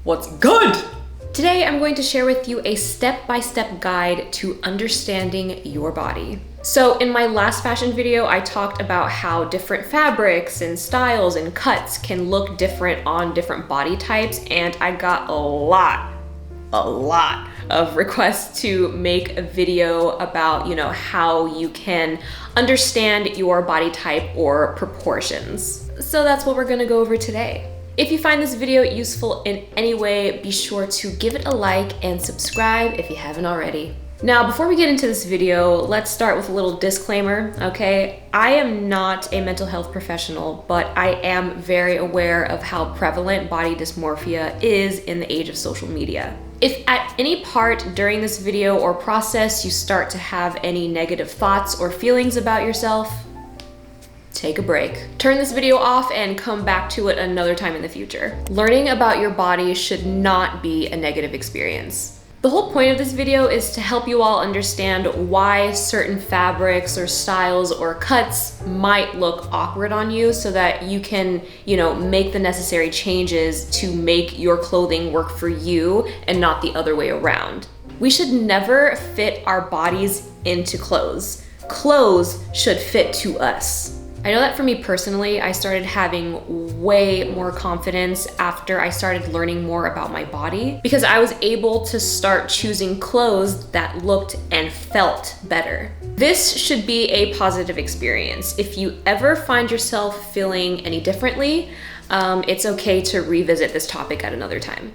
What's good? Today I'm going to share with you a step-by-step guide to understanding your body. So in my last fashion video, I talked about how different fabrics and styles and cuts can look different on different body types, and I got a lot of requests to make a video about, how you can understand your body type or proportions. So that's what we're gonna go over today. If you find this video useful in any way, be sure to give it a like and subscribe if you haven't already. Now, before we get into this video, let's start with a little disclaimer, okay? I am not a mental health professional, but I am very aware of how prevalent body dysmorphia is in the age of social media. If at any part during this video or process you start to have any negative thoughts or feelings about yourself, take a break. Turn this video off and come back to it another time in the future. Learning about your body should not be a negative experience. The whole point of this video is to help you all understand why certain fabrics or styles or cuts might look awkward on you so that you can, make the necessary changes to make your clothing work for you and not the other way around. We should never fit our bodies into clothes. Clothes should fit to us. I know that for me personally, I started having way more confidence after I started learning more about my body because I was able to start choosing clothes that looked and felt better. This should be a positive experience. If you ever find yourself feeling any differently, it's okay to revisit this topic at another time.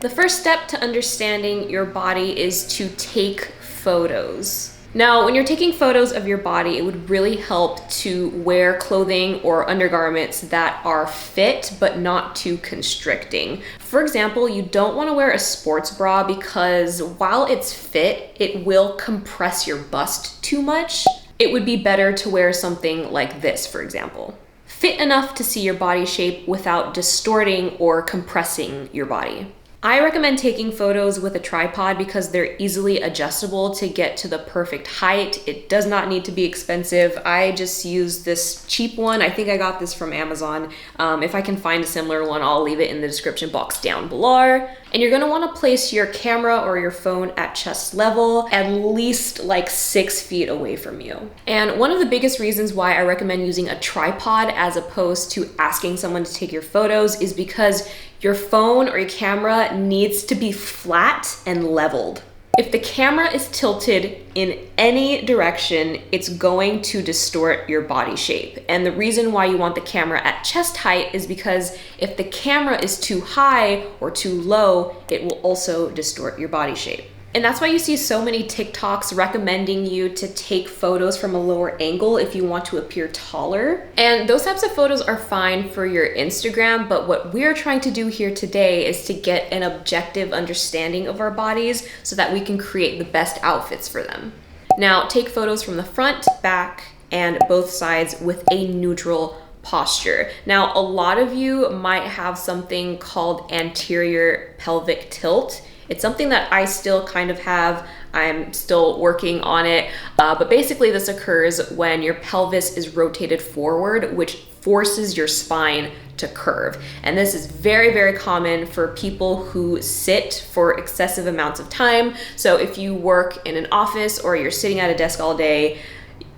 The first step to understanding your body is to take photos. Now, when you're taking photos of your body, it would really help to wear clothing or undergarments that are fit but not too constricting. For example, you don't want to wear a sports bra because while it's fit, it will compress your bust too much. It would be better to wear something like this, for example. Fit enough to see your body shape without distorting or compressing your body. I recommend taking photos with a tripod because they're easily adjustable to get to the perfect height. It does not need to be expensive. I just use this cheap one. I think I got this from Amazon. If I can find a similar one, I'll leave it in the description box down below. And you're gonna wanna place your camera or your phone at chest level, at least like 6 feet away from you. And one of the biggest reasons why I recommend using a tripod as opposed to asking someone to take your photos is because your phone or your camera needs to be flat and leveled. If the camera is tilted in any direction, it's going to distort your body shape. And the reason why you want the camera at chest height is because if the camera is too high or too low, it will also distort your body shape. And that's why you see so many TikToks recommending you to take photos from a lower angle if you want to appear taller. And those types of photos are fine for your Instagram, but what we're trying to do here today is to get an objective understanding of our bodies so that we can create the best outfits for them. Now, take photos from the front, back, and both sides with a neutral posture. Now, a lot of you might have something called anterior pelvic tilt. It's something that I still kind of have. I'm still working on it. But basically this occurs when your pelvis is rotated forward, which forces your spine to curve. And this is very, very common for people who sit for excessive amounts of time. So if you work in an office or you're sitting at a desk all day,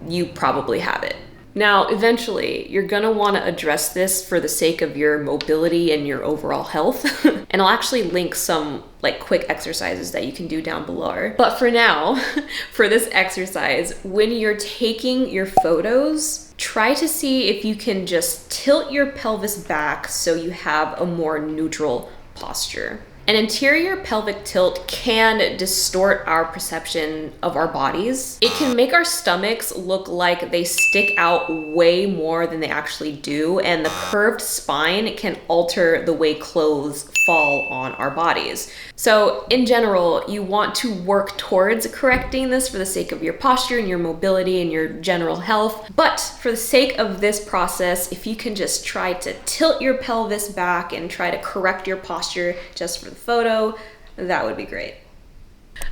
you probably have it. Now, eventually, you're gonna wanna address this for the sake of your mobility and your overall health. And I'll actually link some quick exercises that you can do down below. But for now, for this exercise, when you're taking your photos, try to see if you can just tilt your pelvis back so you have a more neutral posture. An anterior pelvic tilt can distort our perception of our bodies. It can make our stomachs look like they stick out way more than they actually do, and the curved spine can alter the way clothes fall on our bodies. So in general, you want to work towards correcting this for the sake of your posture and your mobility and your general health. But for the sake of this process, if you can just try to tilt your pelvis back and try to correct your posture just for the photo, that would be great.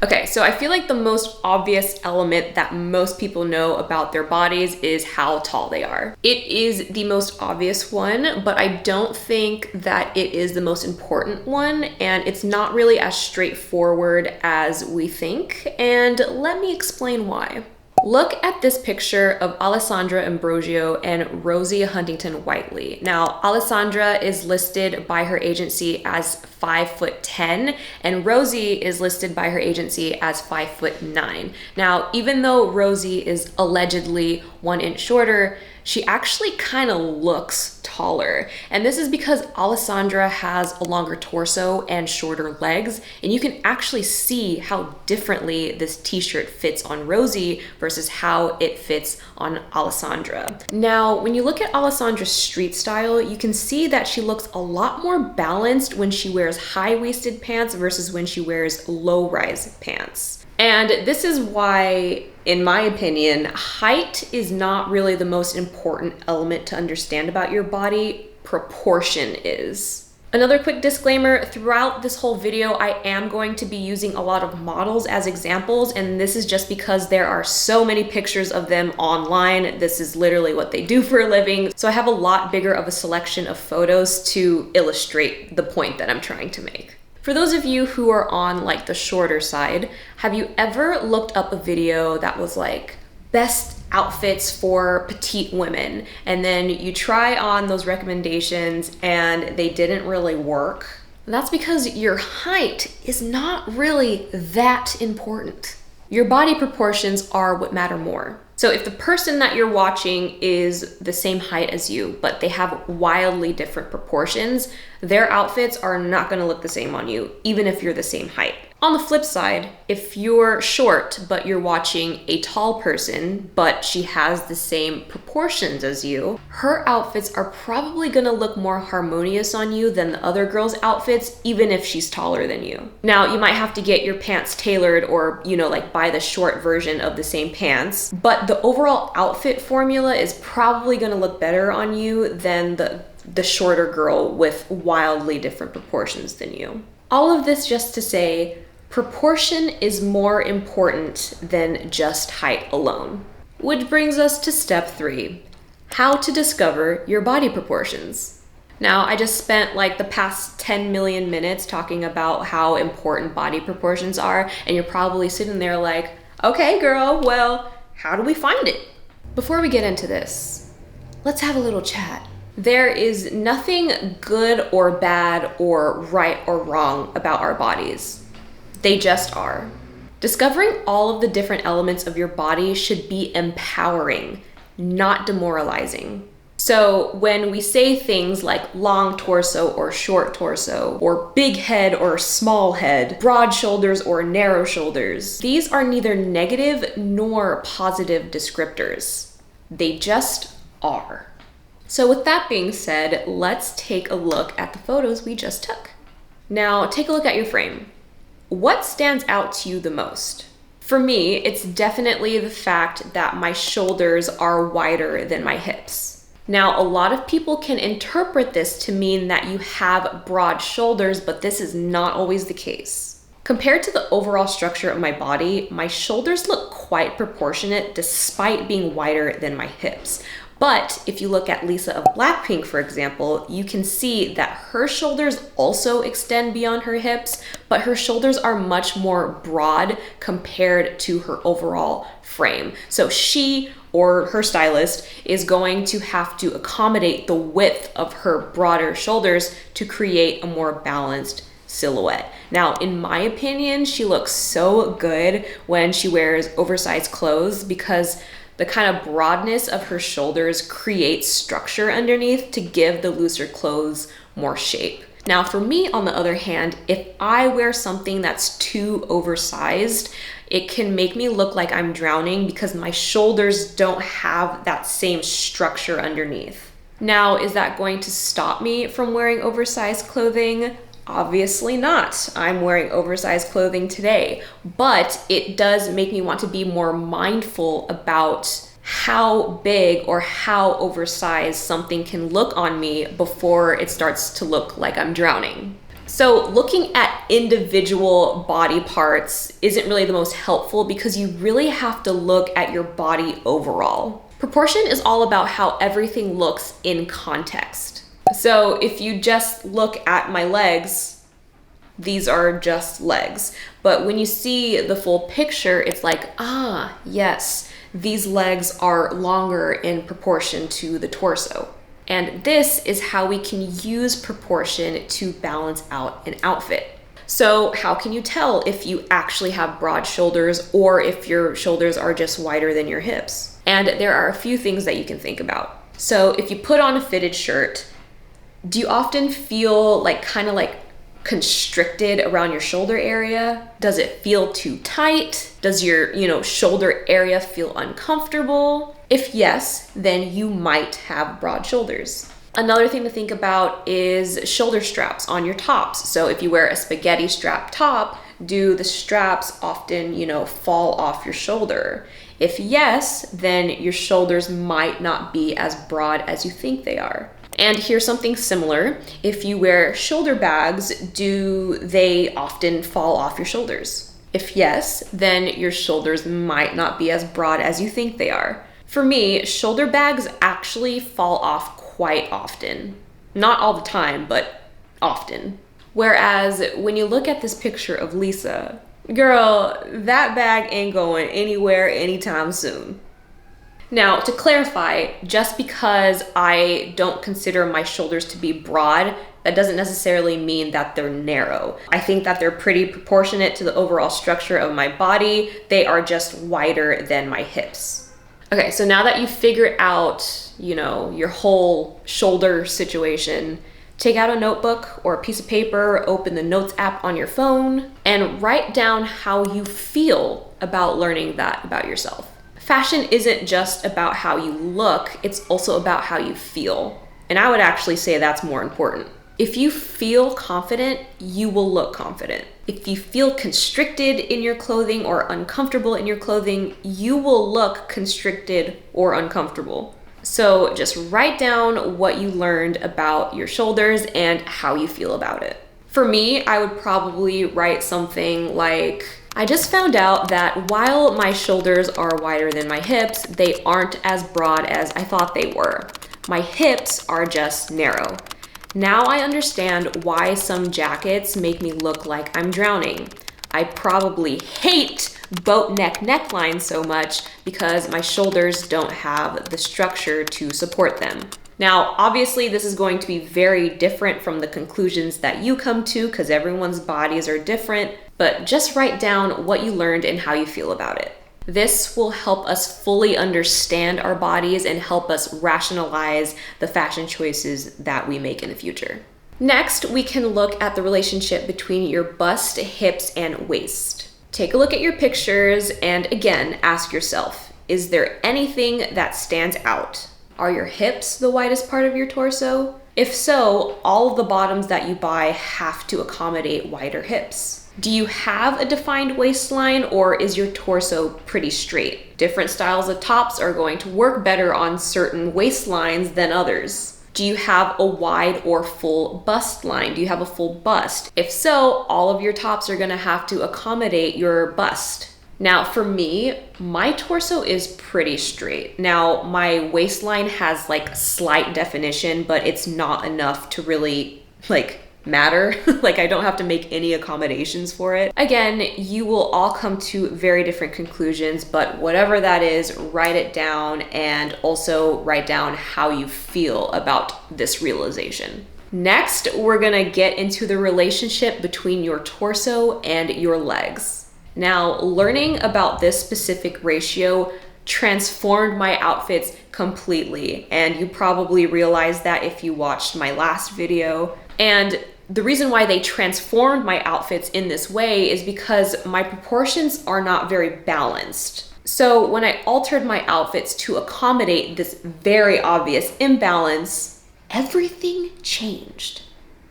Okay, so I feel like the most obvious element that most people know about their bodies is how tall they are. It is the most obvious one, but I don't think that it is the most important one, and it's not really as straightforward as we think, and let me explain why. Look at this picture of Alessandra Ambrosio and Rosie Huntington Whiteley. Now, Alessandra is listed by her agency as 5'10", and Rosie is listed by her agency as 5'9". Now, even though Rosie is allegedly 1 inch shorter, she actually kind of looks taller. And this is because Alessandra has a longer torso and shorter legs, and you can actually see how differently this t-shirt fits on Rosie versus how it fits on Alessandra. Now, when you look at Alessandra's street style, you can see that she looks a lot more balanced when she wears high-waisted pants versus when she wears low-rise pants. And this is why, in my opinion, height is not really the most important element to understand about your body. Proportion is. Another quick disclaimer, throughout this whole video, I am going to be using a lot of models as examples, and this is just because there are so many pictures of them online. This is literally what they do for a living. So I have a lot bigger of a selection of photos to illustrate the point that I'm trying to make. For those of you who are on like the shorter side, have you ever looked up a video that was like best outfits for petite women, and then you try on those recommendations and they didn't really work? That's because your height is not really that important. Your body proportions are what matter more. So if the person that you're watching is the same height as you, but they have wildly different proportions, their outfits are not gonna look the same on you, even if you're the same height. On the flip side, if you're short, but you're watching a tall person, but she has the same proportions as you, her outfits are probably gonna look more harmonious on you than the other girl's outfits, even if she's taller than you. Now, you might have to get your pants tailored or, like buy the short version of the same pants, but the overall outfit formula is probably gonna look better on you than the shorter girl with wildly different proportions than you. All of this just to say, proportion is more important than just height alone. Which brings us to step 3, how to discover your body proportions. Now, I just spent like the past 10 million minutes talking about how important body proportions are, and you're probably sitting there like, okay girl, well, how do we find it? Before we get into this, let's have a little chat. There is nothing good or bad or right or wrong about our bodies. They just are. Discovering all of the different elements of your body should be empowering, not demoralizing. So when we say things like long torso or short torso, or big head or small head, broad shoulders or narrow shoulders, these are neither negative nor positive descriptors. They just are. So with that being said, let's take a look at the photos we just took. Now, take a look at your frame. What stands out to you the most? For me, it's definitely the fact that my shoulders are wider than my hips. Now, a lot of people can interpret this to mean that you have broad shoulders, but this is not always the case. Compared to the overall structure of my body, my shoulders look quite proportionate despite being wider than my hips. But if you look at Lisa of Blackpink, for example, you can see that her shoulders also extend beyond her hips, but her shoulders are much more broad compared to her overall frame. So she, or her stylist, is going to have to accommodate the width of her broader shoulders to create a more balanced silhouette. Now, in my opinion, she looks so good when she wears oversized clothes because the kind of broadness of her shoulders creates structure underneath to give the looser clothes more shape. Now, for me, on the other hand, if I wear something that's too oversized, it can make me look like I'm drowning because my shoulders don't have that same structure underneath. Now, is that going to stop me from wearing oversized clothing? Obviously not. I'm wearing oversized clothing today, but it does make me want to be more mindful about how big or how oversized something can look on me before it starts to look like I'm drowning. So looking at individual body parts isn't really the most helpful because you really have to look at your body overall. Proportion is all about how everything looks in context. So if you just look at my legs, these are just legs. But when you see the full picture, it's like, ah, yes, these legs are longer in proportion to the torso. And this is how we can use proportion to balance out an outfit. So how can you tell if you actually have broad shoulders or if your shoulders are just wider than your hips? And there are a few things that you can think about. So if you put on a fitted shirt, do you often feel kind of constricted around your shoulder area? Does it feel too tight? Does your, shoulder area feel uncomfortable? If yes, then you might have broad shoulders. Another thing to think about is shoulder straps on your tops. So if you wear a spaghetti strap top, do the straps often, fall off your shoulder? If yes, then your shoulders might not be as broad as you think they are. And here's something similar. If you wear shoulder bags, do they often fall off your shoulders? If yes, then your shoulders might not be as broad as you think they are. For me, shoulder bags actually fall off quite often. Not all the time, but often. Whereas when you look at this picture of Lisa, girl, that bag ain't going anywhere anytime soon. Now, to clarify, just because I don't consider my shoulders to be broad, that doesn't necessarily mean that they're narrow. I think that they're pretty proportionate to the overall structure of my body. They are just wider than my hips. Okay, so now that you've figured out, your whole shoulder situation, take out a notebook or a piece of paper, open the notes app on your phone, and write down how you feel about learning that about yourself. Fashion isn't just about how you look, it's also about how you feel. And I would actually say that's more important. If you feel confident, you will look confident. If you feel constricted in your clothing or uncomfortable in your clothing, you will look constricted or uncomfortable. So just write down what you learned about your shoulders and how you feel about it. For me, I would probably write something like, I just found out that while my shoulders are wider than my hips, they aren't as broad as I thought they were. My hips are just narrow. Now I understand why some jackets make me look like I'm drowning. I probably hate boat neck necklines so much because my shoulders don't have the structure to support them. Now, obviously, this is going to be very different from the conclusions that you come to because everyone's bodies are different, but just write down what you learned and how you feel about it. This will help us fully understand our bodies and help us rationalize the fashion choices that we make in the future. Next, we can look at the relationship between your bust, hips, and waist. Take a look at your pictures and again, ask yourself, is there anything that stands out? Are your hips the widest part of your torso? If so, all of the bottoms that you buy have to accommodate wider hips. Do you have a defined waistline or is your torso pretty straight? Different styles of tops are going to work better on certain waistlines than others. Do you have a wide or full bust line? Do you have a full bust? If so, all of your tops are gonna have to accommodate your bust. Now for me, my torso is pretty straight. Now my waistline has slight definition, but it's not enough to really matter. I don't have to make any accommodations for it. Again, you will all come to very different conclusions, but whatever that is, write it down and also write down how you feel about this realization. Next, we're gonna get into the relationship between your torso and your legs. Now, learning about this specific ratio transformed my outfits completely, and you probably realized that if you watched my last video. And the reason why they transformed my outfits in this way is because my proportions are not very balanced. So when I altered my outfits to accommodate this very obvious imbalance, everything changed.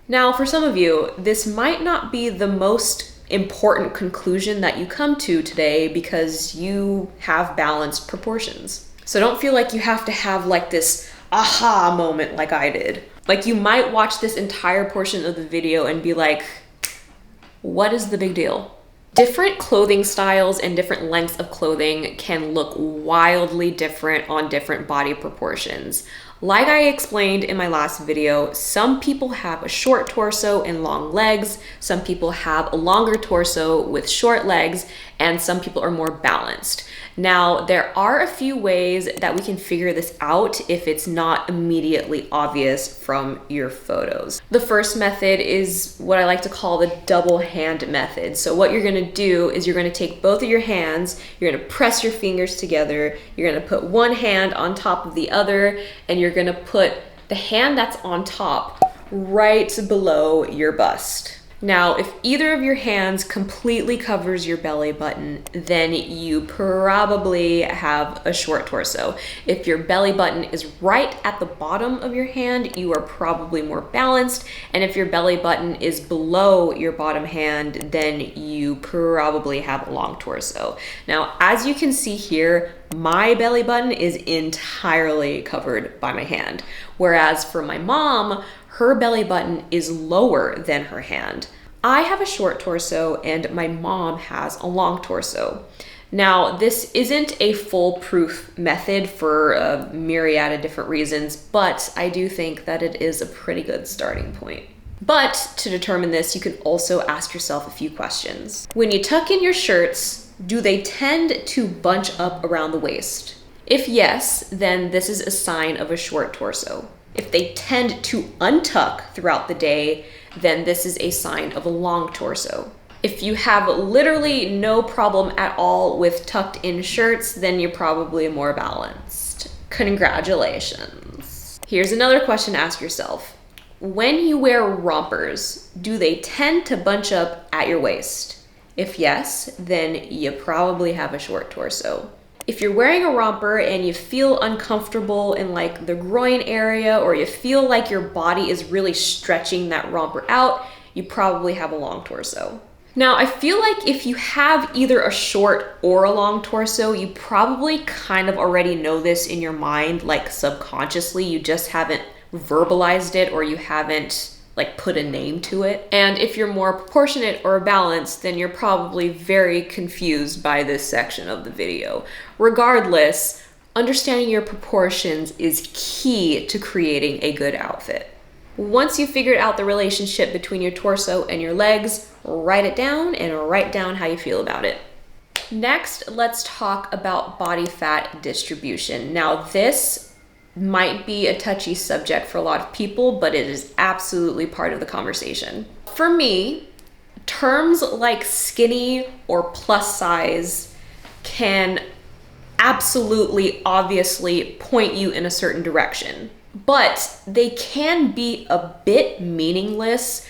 Now, for some of you, this might not be the most important conclusion that you come to today because you have balanced proportions. So don't feel like you have to have this aha moment like I did. Like, you might watch this entire portion of the video and be like, what is the big deal? Different clothing styles and different lengths of clothing can look wildly different on different body proportions. Like I explained in my last video, some people have a short torso and long legs, some people have a longer torso with short legs, and some people are more balanced. Now, there are a few ways that we can figure this out if it's not immediately obvious from your photos. The first method is what I like to call the double hand method. So what you're gonna do is you're gonna take both of your hands, you're gonna press your fingers together, you're gonna put one hand on top of the other, and you're gonna put the hand that's on top right below your bust. Now, if either of your hands completely covers your belly button, then you probably have a short torso. If your belly button is right at the bottom of your hand, you are probably more balanced. And if your belly button is below your bottom hand, then you probably have a long torso. Now, as you can see here, my belly button is entirely covered by my hand. Whereas for my mom, her belly button is lower than her hand. I have a short torso and my mom has a long torso. Now, this isn't a foolproof method for a myriad of different reasons, but I do think that it is a pretty good starting point. But to determine this, you can also ask yourself a few questions. When you tuck in your shirts, do they tend to bunch up around the waist? If yes, then this is a sign of a short torso. If they tend to untuck throughout the day, then this is a sign of a long torso. If you have literally no problem at all with tucked in shirts, then you're probably more balanced. Congratulations. Here's another question to ask yourself. When you wear rompers, do they tend to bunch up at your waist? If yes, then you probably have a short torso. If you're wearing a romper and you feel uncomfortable in like the groin area, or you feel like your body is really stretching that romper out, you probably have a long torso. Now, I feel like if you have either a short or a long torso, you probably kind of already know this in your mind, like subconsciously, you just haven't verbalized it or you haven't like put a name to it. And if you're more proportionate or balanced, then you're probably very confused by this section of the video. Regardless, understanding your proportions is key to creating a good outfit. Once you've figured out the relationship between your torso and your legs, write it down and write down how you feel about it. Next, let's talk about body fat distribution. Now, this might be a touchy subject for a lot of people, but it is absolutely part of the conversation. For me, terms like skinny or plus size can absolutely, obviously point you in a certain direction, but they can be a bit meaningless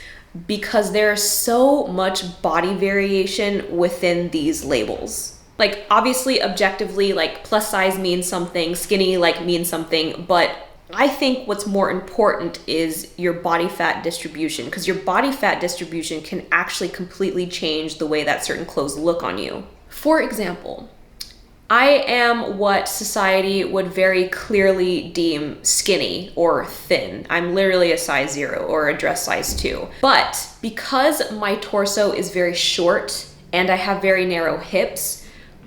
because there's so much body variation within these labels. Like, obviously, objectively, like plus size means something, skinny like means something, but I think what's more important is your body fat distribution, because your body fat distribution can actually completely change the way that certain clothes look on you. For example, I am what society would very clearly deem skinny or thin. I'm literally a size 0 or a dress size 2. But because my torso is very short and I have very narrow hips,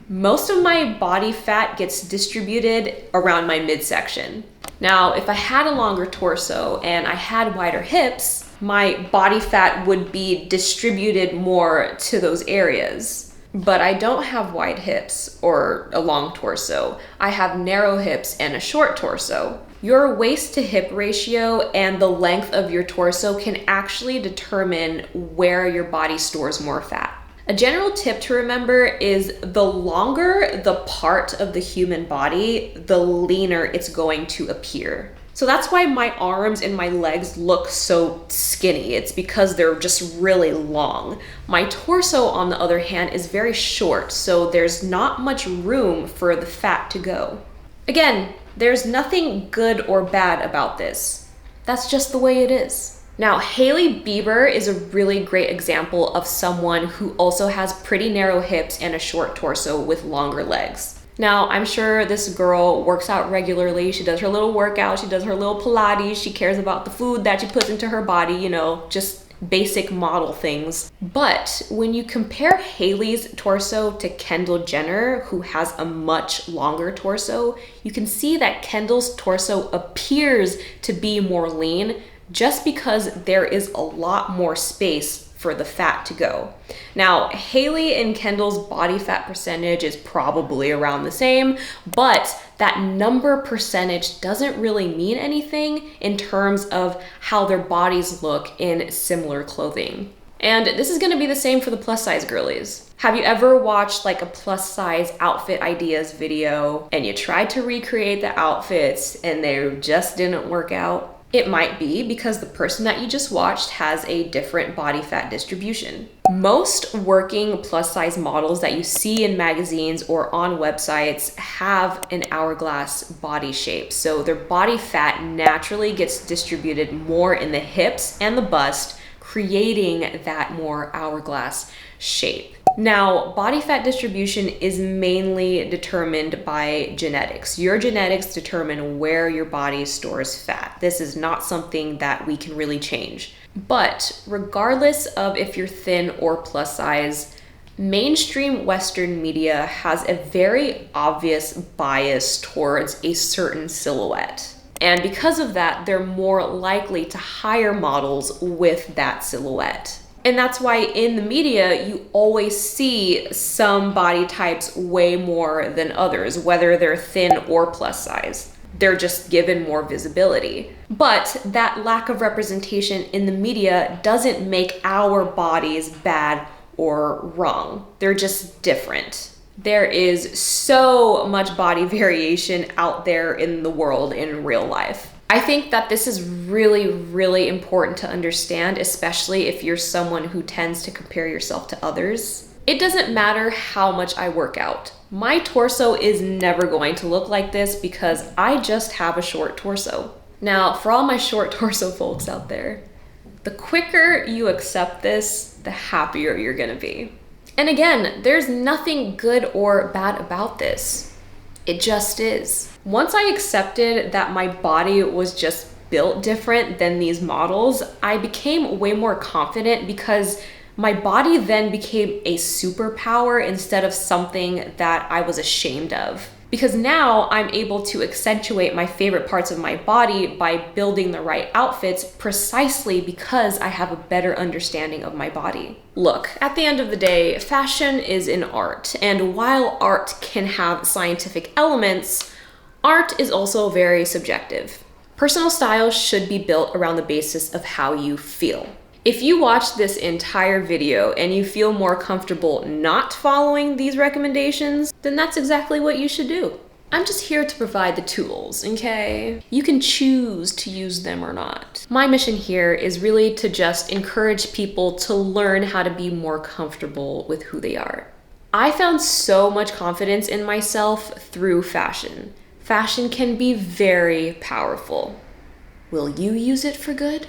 most of my body fat gets distributed around my midsection. Now, if I had a longer torso and I had wider hips, my body fat would be distributed more to those areas. But I don't have wide hips or a long torso. I have narrow hips and a short torso. Your waist to hip ratio and the length of your torso can actually determine where your body stores more fat. A general tip to remember is the longer the part of the human body, the leaner it's going to appear. So that's why my arms and my legs look so skinny. It's because they're just really long. My torso, on the other hand, is very short, so there's not much room for the fat to go. Again, there's nothing good or bad about this. That's just the way it is. Now, Hailey Bieber is a really great example of someone who also has pretty narrow hips and a short torso with longer legs. Now, I'm sure this girl works out regularly. She does her little workout, she does her little Pilates, she cares about the food that she puts into her body, you know, just basic model things. But when you compare Hailey's torso to Kendall Jenner, who has a much longer torso, you can see that Kendall's torso appears to be more lean just because there is a lot more space for the fat to go. Now, Hailey and Kendall's body fat percentage is probably around the same, but that number percentage doesn't really mean anything in terms of how their bodies look in similar clothing. And this is gonna be the same for the plus size girlies. Have you ever watched like a plus size outfit ideas video and you tried to recreate the outfits and they just didn't work out? It might be because the person that you just watched has a different body fat distribution. Most working plus size models that you see in magazines or on websites have an hourglass body shape. So their body fat naturally gets distributed more in the hips and the bust, creating that more hourglass shape. Now, body fat distribution is mainly determined by genetics. Your genetics determine where your body stores fat. This is not something that we can really change. But regardless of if you're thin or plus size, mainstream Western media has a very obvious bias towards a certain silhouette. And because of that, they're more likely to hire models with that silhouette. And that's why in the media, you always see some body types way more than others, whether they're thin or plus size. They're just given more visibility. But that lack of representation in the media doesn't make our bodies bad or wrong. They're just different. There is so much body variation out there in the world in real life. I think that this is really, really important to understand, especially if you're someone who tends to compare yourself to others. It doesn't matter how much I work out. My torso is never going to look like this because I just have a short torso. Now, for all my short torso folks out there, the quicker you accept this, the happier you're gonna be. And again, there's nothing good or bad about this. It just is. Once I accepted that my body was just built different than these models, I became way more confident because my body then became a superpower instead of something that I was ashamed of. Because now I'm able to accentuate my favorite parts of my body by building the right outfits precisely because I have a better understanding of my body. Look, at the end of the day, fashion is an art, and while art can have scientific elements, art is also very subjective. Personal style should be built around the basis of how you feel. If you watch this entire video and you feel more comfortable not following these recommendations, then that's exactly what you should do. I'm just here to provide the tools, okay? You can choose to use them or not. My mission here is really to just encourage people to learn how to be more comfortable with who they are. I found so much confidence in myself through fashion. Fashion can be very powerful. Will you use it for good?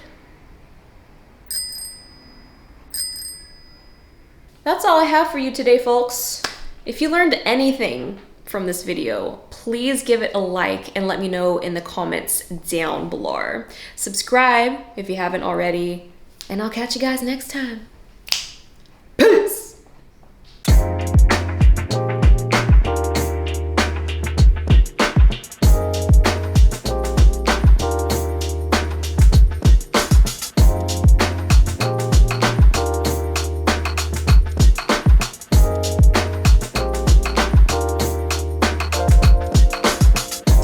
That's all I have for you today, folks. If you learned anything from this video, please give it a like and let me know in the comments down below. Subscribe if you haven't already, and I'll catch you guys next time.